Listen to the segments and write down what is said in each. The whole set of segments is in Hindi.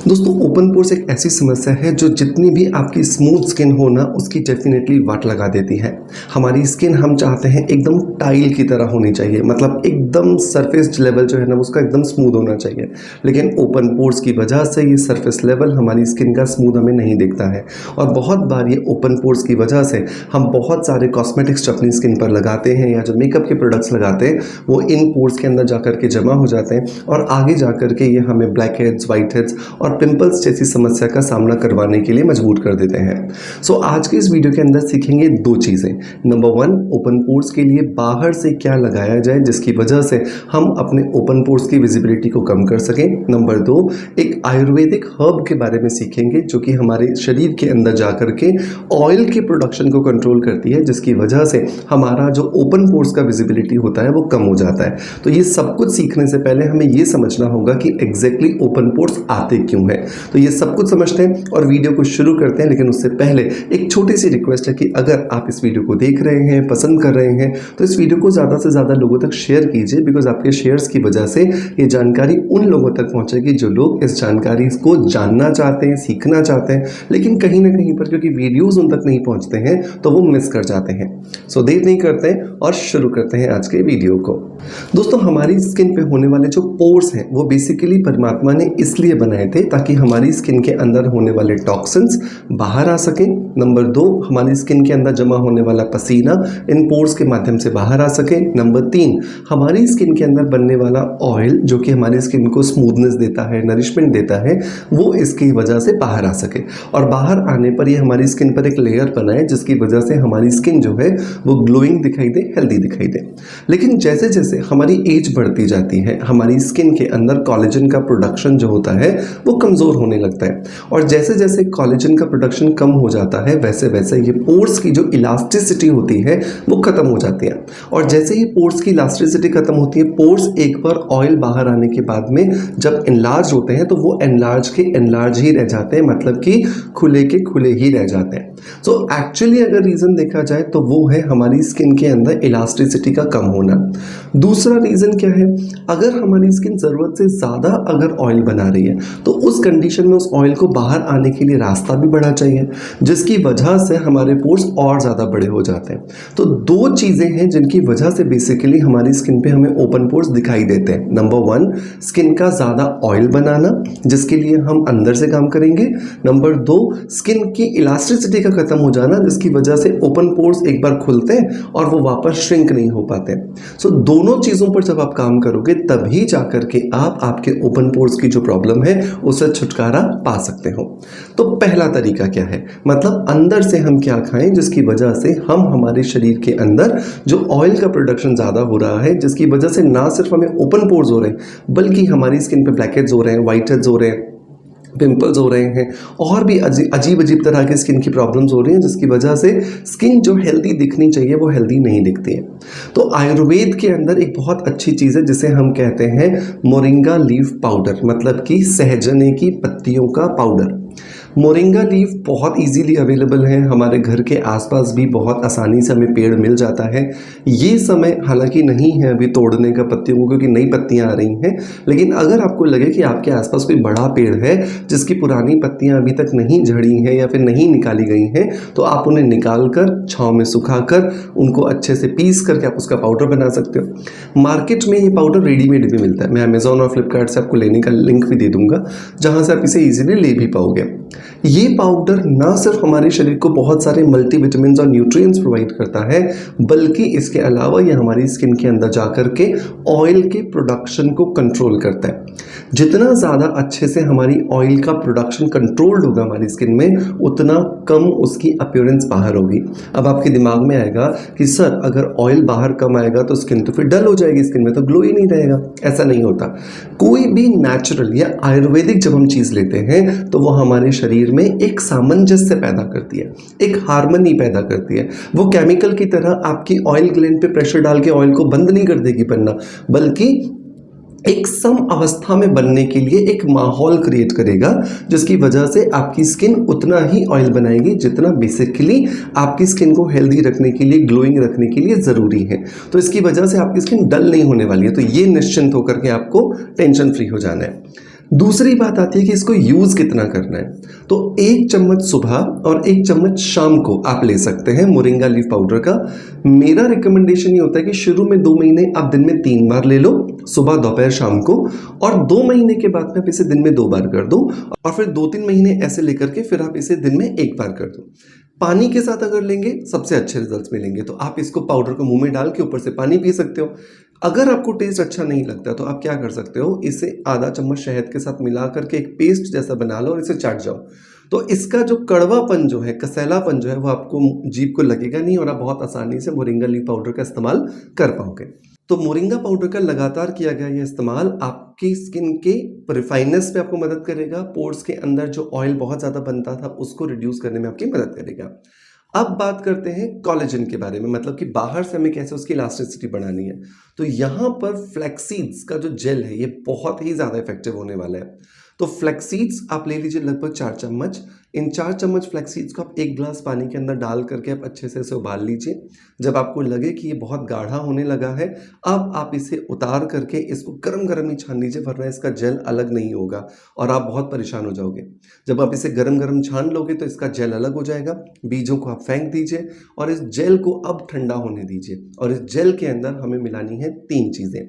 दोस्तों ओपन पोर्स एक ऐसी समस्या है जो जितनी भी आपकी स्मूथ स्किन हो ना उसकी डेफिनेटली वाट लगा देती है। हमारी स्किन हम चाहते हैं एकदम टाइल की तरह होनी चाहिए, मतलब एकदम सरफेस लेवल जो है ना उसका एकदम स्मूथ होना चाहिए। लेकिन ओपन पोर्स की वजह से ये सरफेस लेवल हमारी स्किन का स्मूथ हमें नहीं दिखता है और बहुत बार ये ओपन पोर्स की वजह से हम बहुत सारे कॉस्मेटिक्स अपनी स्किन पर लगाते हैं या जो मेकअप के प्रोडक्ट्स लगाते हैं वो इन पोर्स के अंदर जाकर के जमा हो जाते हैं और आगे जाकर के ये हमें ब्लैक हेड्स, वाइट हेड्स और पिंपल्स जैसी समस्या का सामना करवाने के लिए मजबूर कर देते हैं। सो आज के इस वीडियो के अंदर सीखेंगे दो चीज़ें। नंबर वन, ओपन पोर्स के लिए बाहर से क्या लगाया जाए जिसकी वजह से हम अपने ओपन पोर्स की विजिबिलिटी को कम कर सकें। नंबर दो, एक आयुर्वेदिक हर्ब के बारे में सीखेंगे जो कि हमारे शरीर के अंदर जाकर के ऑयल के प्रोडक्शन को कंट्रोल करती है, जिसकी वजह से हमारा जो ओपन पोर्स का विजिबिलिटी होता है वो कम हो जाता है। तो ये सब कुछ सीखने से पहले हमें ये समझना होगा कि एग्जैक्टली ओपन पोर्स आते क्यों है। तो ये सब कुछ समझते हैं और वीडियो को शुरू करते हैं। लेकिन उससे पहले एक छोटी सी रिक्वेस्ट है कि अगर आप इस वीडियो को देख रहे हैं, पसंद कर रहे हैं, तो इस वीडियो को ज़्यादा से ज़्यादा लोगों तक शेयर कीजिए, बिकॉज आपके शेयर्स की वजह से ये जानकारी उन लोगों तक पहुंचेगी जो लोग इस जानकारी को जानना चाहते हैं, सीखना चाहते हैं, लेकिन कहीं ना कहीं पर क्योंकि वीडियोज़ उन तक नहीं पहुँचते हैं तो वो मिस कर जाते हैं। सो देर नहीं करते हैं और शुरू करते हैं आज के वीडियो को। दोस्तों हमारी स्किन पे होने वाले जो पोर्स हैं वो बेसिकली परमात्मा ने इसलिए बनाए थे ताकि हमारी स्किन के अंदर होने वाले टॉक्सिन्स बाहर आ सकें। नंबर दो, हमारी स्किन के अंदर जमा होने वाला पसीना इन पोर्स के माध्यम से बाहर आ सके। नंबर तीन, हमारी स्किन के अंदर बनने वाला ऑयल जो कि हमारी स्किन को स्मूथनेस देता है, नरिशमेंट देता है, वो इसकी वजह से बाहर आ सके और बाहर आने पर ये हमारी स्किन पर एक लेयर बनाए जिसकी वजह से हमारी स्किन जो है वो ग्लोइंग दिखाई दे, हेल्दी दिखाई दे। लेकिन जैसे जैसे हमारी एज बढ़ती जाती है हमारी स्किन के अंदर कोलेजन का प्रोडक्शन जो होता है वो कमज़ोर होने लगता है और जैसे जैसे कोलेजन का प्रोडक्शन कम हो जाता है वैसे वैसे ये पोर्स की जो इलास्टिसिटी होती है वो ख़त्म हो जाती है। और जैसे ही पोर्स की इलास्टिसिटी ख़त्म होती है, पोर्स एक बार ऑयल बाहर आने के बाद में जब एनलार्ज होते हैं तो वो एनलार्ज के एनलार्ज ही रह जाते हैं, मतलब कि खुले के खुले ही रह जाते हैं। सो एक्चुअली अगर रीज़न देखा जाए तो वो है हमारी स्किन के अंदर इलास्टिसिटी का कम होना। दूसरा रीज़न क्या है, अगर हमारी स्किन ज़रूरत से ज़्यादा अगर ऑयल बना रही है तो उस कंडीशन में उस ऑयल को बाहर आने के लिए रास्ता भी बड़ा चाहिए, जिसकी वजह से हमारे पोर्स और ज़्यादा बड़े हो जाते हैं। तो दो चीज़ें हैं जिनकी वजह से बेसिकली हमारी स्किन पे हमें ओपन पोर्स दिखाई देते हैं। नंबर वन, स्किन का ज़्यादा ऑयल बनाना जिसके लिए हम अंदर से काम करेंगे। नंबर दो, स्किन की इलास्टिसिटी का ख़त्म हो जाना जिसकी वजह से ओपन पोर्स एक बार खुलते हैं और वो वापस श्रिंक नहीं हो पाते। सो दोनों चीज़ों पर जब आप काम करोगे तभी जाकर के आप आपके ओपन पोर्स की जो प्रॉब्लम है उससे छुटकारा पा सकते हो। तो पहला तरीका क्या है, मतलब अंदर से हम क्या खाएं जिसकी वजह से हम हमारे शरीर के अंदर जो ऑयल का प्रोडक्शन ज़्यादा हो रहा है जिसकी वजह से ना सिर्फ हमें ओपन पोर्स हो रहे हैं बल्कि हमारी स्किन पे ब्लैक हेड्स हो रहे हैं, वाइट हेड्स हो रहे हैं, पिंपल्स हो रहे हैं और भी अजीब अजीब तरह के स्किन की प्रॉब्लम्स हो रही हैं जिसकी वजह से स्किन जो हेल्दी दिखनी चाहिए वो हेल्दी नहीं दिखती है। तो आयुर्वेद के अंदर एक बहुत अच्छी चीज़ है जिसे हम कहते हैं मोरिंगा लीफ पाउडर, मतलब कि सहजने की पत्तियों का पाउडर। मोरिंगा लीफ बहुत इजीली अवेलेबल है, हमारे घर के आसपास भी बहुत आसानी से हमें पेड़ मिल जाता है। ये समय हालांकि नहीं है अभी तोड़ने का पत्तियों को क्योंकि नई पत्तियां आ रही हैं, लेकिन अगर आपको लगे कि आपके आसपास कोई बड़ा पेड़ है जिसकी पुरानी पत्तियां अभी तक नहीं झड़ी हैं या फिर नहीं निकाली गई हैं तो आप उन्हें निकाल कर छाँव में सुखाकर उनको अच्छे से पीस करके आप उसका पाउडर बना सकते हो। मार्केट में ये पाउडर रेडीमेड भी मिलता है, मैं अमेजोन और फ्लिपकार्ट से आपको लेने का लिंक भी दे दूँगा जहाँ से आप इसे ईजिली ले भी पाओगे। ये पाउडर ना सिर्फ हमारे शरीर को बहुत सारे मल्टीविटामिन्स और न्यूट्रिएंट्स प्रोवाइड करता है बल्कि इसके अलावा ये हमारी स्किन के अंदर जाकर के ऑयल के प्रोडक्शन को कंट्रोल करता है। जितना ज़्यादा अच्छे से हमारी ऑयल का प्रोडक्शन कंट्रोल्ड होगा हमारी स्किन में उतना कम उसकी अपीयरेंस बाहर होगी। अब आपके दिमाग में आएगा कि सर अगर ऑयल बाहर कम आएगा तो स्किन तो फिर डल हो जाएगी, स्किन में तो ग्लो ही नहीं रहेगा। ऐसा नहीं होता। कोई भी नेचुरल या आयुर्वेदिक जब हम चीज़ लेते हैं तो वो हमारे शरीर में एक सामंजस्य पैदा करती है, एक हार्मनी पैदा करती है। वो केमिकल की तरह आपकी ऑयल ग्लैंड पे प्रेशर डाल के ऑयल को बंद नहीं कर देगी बनना, बल्कि एक सम अवस्था में बनने के लिए एक माहौल क्रिएट करेगा जिसकी वजह से आपकी स्किन उतना ही ऑयल बनाएगी जितना बेसिकली आपकी स्किन को हेल्दी रखने के लिए, ग्लोइंग रखने के लिए ज़रूरी है। तो इसकी वजह से आपकी स्किन डल नहीं होने वाली है। तो ये निश्चिंत होकर के आपको टेंशन फ्री हो जाना है। दूसरी बात आती है कि इसको यूज़ कितना करना है। तो 1 चम्मच सुबह और 1 चम्मच शाम को आप ले सकते हैं मोरिंगा लीफ पाउडर का। मेरा रिकमेंडेशन ये होता है कि शुरू में 2 महीने आप दिन में 3 बार ले लो, सुबह, दोपहर, शाम को, और 2 महीने के बाद में आप इसे दिन में 2 बार कर दो, और फिर 2-3 महीने ऐसे लेकर के फिर आप इसे दिन में 1 बार कर दो। पानी के साथ अगर लेंगे सबसे अच्छे रिजल्ट्स मिलेंगे। तो आप इसको पाउडर को मुंह में डाल के ऊपर से पानी पी सकते हो। अगर आपको टेस्ट अच्छा नहीं लगता तो आप क्या कर सकते हो, इसे आधा चम्मच शहद के साथ मिला करके एक पेस्ट जैसा बना लो और इसे चाट जाओ। तो इसका जो कड़वापन जो है, कसैलापन जो है, वो आपको जीभ को लगेगा नहीं और आप बहुत आसानी से मोरिंगा लीफ पाउडर का इस्तेमाल कर पाओगे। तो मोरिंगा पाउडर का लगातार किया गया ये इस्तेमाल आपकी स्किन के रिफाइननेस पे आपको मदद करेगा। पोर्स के अंदर जो ऑयल बहुत ज़्यादा बनता था उसको रिड्यूस करने में आपकी मदद करेगा। अब बात करते हैं कोलेजन के बारे में, मतलब कि बाहर से हमें कैसे उसकी इलास्टिसिटी बढ़ानी है। तो यहाँ पर फ्लैक्सीड्स का जो जेल है ये बहुत ही ज़्यादा इफेक्टिव होने वाला है। तो फ्लैक्सीड्स आप ले लीजिए लगभग 4 चम्मच। इन 4 चम्मच फ्लैक्सीड्स को आप 1 ग्लास पानी के अंदर डाल करके आप अच्छे से इसे उबाल लीजिए। जब आपको लगे कि ये बहुत गाढ़ा होने लगा है, अब आप इसे उतार करके इसको गरम-गरम ही छान लीजिए, वरना इसका जेल अलग नहीं होगा और आप बहुत परेशान हो जाओगे। जब आप इसे गरम-गरम छान लोगे तो इसका जेल अलग हो जाएगा। बीजों को आप फेंक दीजिए और इस जेल को अब ठंडा होने दीजिए, और इस जेल के अंदर हमें मिलानी है 3 चीज़ें।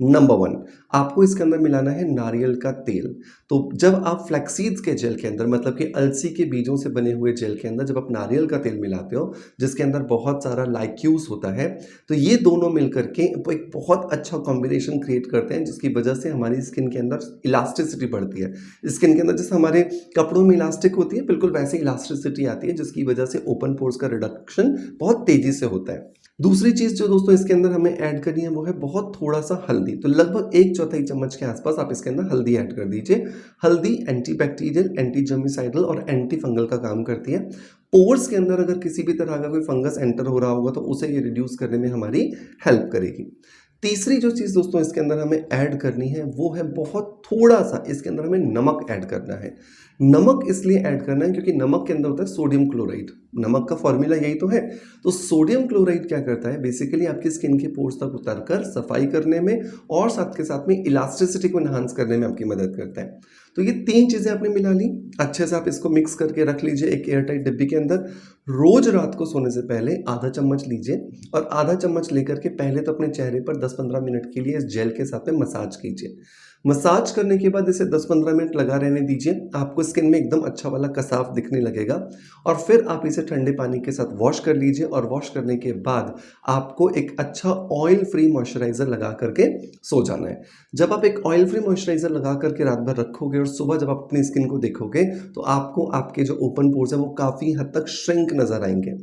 नंबर 1, आपको इसके अंदर मिलाना है नारियल का तेल। तो जब आप फ्लैक्सीड्स के जेल के अंदर, मतलब कि अलसी के बीजों से बने हुए जेल के अंदर जब आप नारियल का तेल मिलाते हो, जिसके अंदर बहुत सारा लाइक्यूस होता है, तो ये दोनों मिलकर के एक बहुत अच्छा कॉम्बिनेशन क्रिएट करते हैं, जिसकी वजह से हमारी स्किन के अंदर इलास्टिसिटी बढ़ती है। स्किन के अंदर जैसे हमारे कपड़ों में इलास्टिक होती है, बिल्कुल वैसे इलास्टिसिटी आती है, जिसकी वजह से ओपन पोर्स का रिडक्शन बहुत तेजी से होता है। दूसरी चीज़ जो दोस्तों इसके अंदर हमें ऐड करनी है वो है बहुत थोड़ा सा हल्दी। तो लगभग 1/4 चम्मच के आसपास आप इसके अंदर हल्दी ऐड कर दीजिए। हल्दी एंटीबैक्टीरियल, एंटी जर्मिसाइडल और एंटी फंगल का काम करती है। पोर्स के अंदर अगर किसी भी तरह का कोई फंगस एंटर हो रहा होगा तो उसे ये रिड्यूस करने में हमारी हेल्प करेगी। तीसरी जो चीज़ दोस्तों इसके अंदर हमें ऐड करनी है वो है बहुत थोड़ा सा, इसके अंदर हमें नमक ऐड करना है। नमक इसलिए ऐड करना है क्योंकि नमक के अंदर होता है सोडियम क्लोराइड। नमक का फॉर्मूला यही तो है। तो सोडियम क्लोराइड क्या करता है, बेसिकली आपकी स्किन के पोर्स तक उतरकर सफाई करने में और साथ के साथ में इलास्टिसिटी को एनहांस करने में आपकी मदद करता है। तो ये 3 चीज़ें आपने मिला ली, अच्छे से आप इसको मिक्स करके रख लीजिए एक एयरटाइट डिब्बी के अंदर। रोज रात को सोने से पहले आधा चम्मच लीजिए और आधा चम्मच लेकर के पहले तो अपने चेहरे पर 10-15 मिनट के लिए इस जेल के साथ में मसाज कीजिए। मसाज करने के बाद इसे 10-15 मिनट लगा रहने दीजिए। आपको स्किन में एकदम अच्छा वाला कसाव दिखने लगेगा और फिर आप इसे ठंडे पानी के साथ वॉश कर लीजिए, और वॉश करने के बाद आपको एक अच्छा ऑयल फ्री मॉइस्चराइज़र लगा करके सो जाना है। जब आप एक ऑयल फ्री मॉइस्चराइज़र लगा करके रात भर रखोगे और सुबह जब आप अपनी स्किन को देखोगे तो आपको आपके जो ओपन पोर्स हैं वो काफ़ी हद तक श्रिंक नज़र आएंगे।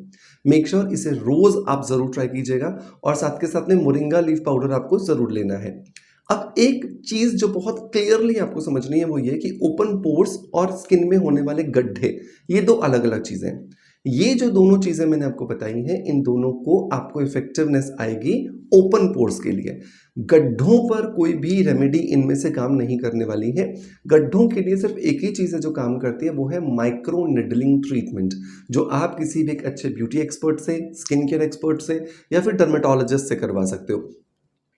मेक श्योर इसे रोज़ आप ज़रूर ट्राई कीजिएगा, और साथ के साथ में मोरिंगा लीफ पाउडर आपको ज़रूर लेना है। अब एक चीज़ जो बहुत क्लियरली आपको समझनी है वो ये कि ओपन पोर्स और स्किन में होने वाले गड्ढे, ये 2 अलग-अलग चीज़ें हैं। ये जो दोनों चीज़ें मैंने आपको बताई हैं, इन दोनों को आपको इफ़ेक्टिवनेस आएगी ओपन पोर्स के लिए। गड्ढों पर कोई भी रेमेडी इनमें से काम नहीं करने वाली है। गड्ढों के लिए सिर्फ एक ही चीज़ है जो काम करती है, वो है माइक्रो निडलिंग ट्रीटमेंट, जो आप किसी भी एक अच्छे ब्यूटी एक्सपर्ट से, स्किन केयर एक्सपर्ट से या फिर डर्मेटोलॉजिस्ट से करवा सकते हो।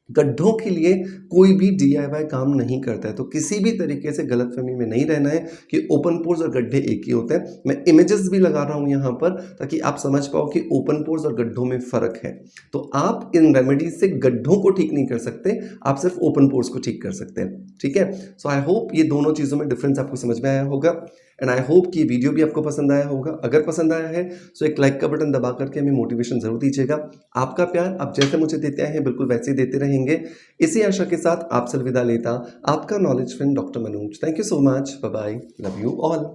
गड्ढों के लिए कोई भी DIY काम नहीं करता है। तो किसी भी तरीके से गलतफहमी में नहीं रहना है कि ओपन पोर्स और गड्ढे एक ही होते हैं। मैं इमेजेस भी लगा रहा हूँ यहाँ पर ताकि आप समझ पाओ कि ओपन पोर्स और गड्ढों में फ़र्क है। तो आप इन रेमेडीज से गड्ढों को ठीक नहीं कर सकते, आप सिर्फ ओपन पोर्स को ठीक कर सकते हैं। ठीक है, सो आई होप ये दोनों चीज़ों में डिफरेंस आपको समझ में आया होगा, एंड आई होप कि वीडियो भी आपको पसंद आया होगा। अगर पसंद आया है तो एक लाइक का बटन दबा करके हमें मोटिवेशन ज़रूर दीजिएगा। आपका प्यार आप जैसे मुझे देते हैं बिल्कुल वैसे ही देते रहेंगे। इसी आशा के साथ आपसे अलविदा लेता आपका knowledge friend doctor Manoj. Thank you so much, bye bye, love you all.